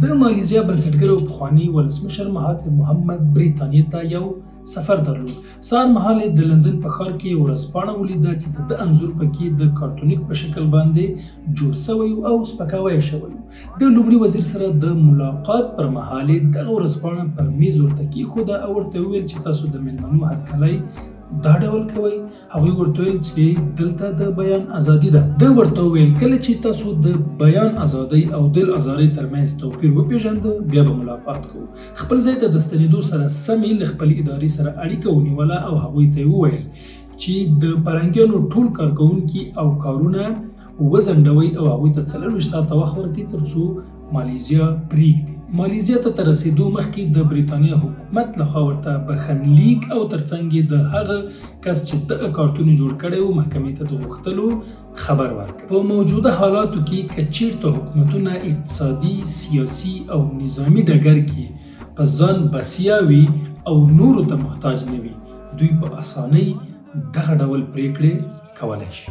د مالیزیا بنسټګر او پخواني ولسمشر مهاتیر محمد بریتانیې ته یو سفر درلود. سهار مهال یې د لندن په ښار کې ورځپاڼه ولیده چې د ده انځور پکې د کارتونیک په شکل باندې جوړ شوی او سپکاوی شوی. د لومړي وزیر سره د ملاقات پر مهال یې دغه ورځپاڼه پر میز ورته کېښوده او ورته وویل چې تاسو د میلمنو هرکلی دا ډول کوئ. هغوی ورته ویل چې دلته د بیان ازادي ده. ده ورته وویل کله چې تاسو د بیان ازادۍ او دل ازادۍ ترمنځ توپیر وپېژنده بیا به ملاقات کوو. خپل ځای ته د ستنېدو سره سمې له خپلې ادارې سره اړیکه ونیوله او هغوی ته یې وویل چې د فرهنګیانو ټول کارکوونکي او کارونه وځنډوئ او هغوی ته 24 ساعته وخت ورکړئ تر څو مالیزیا پرېږدي. مالیزیا ته تر رسېدو مخکې د بریتانیا حکومت لخوا ورته بخښنلیک او ترڅنګ یې د هغه کس چې دغه کارتون جوړ کړی و محکمې ته د غوښتلو خبر ورکړ. په موجوده حالاتو کې که چېرته حکومتونه اقتصادي، سیاسي او نظامي ډګر کې په ځان بسیا وي او نورو ته محتاج نه وي، دوی په اسانۍ دغه ډول پرېکړې کولی شي.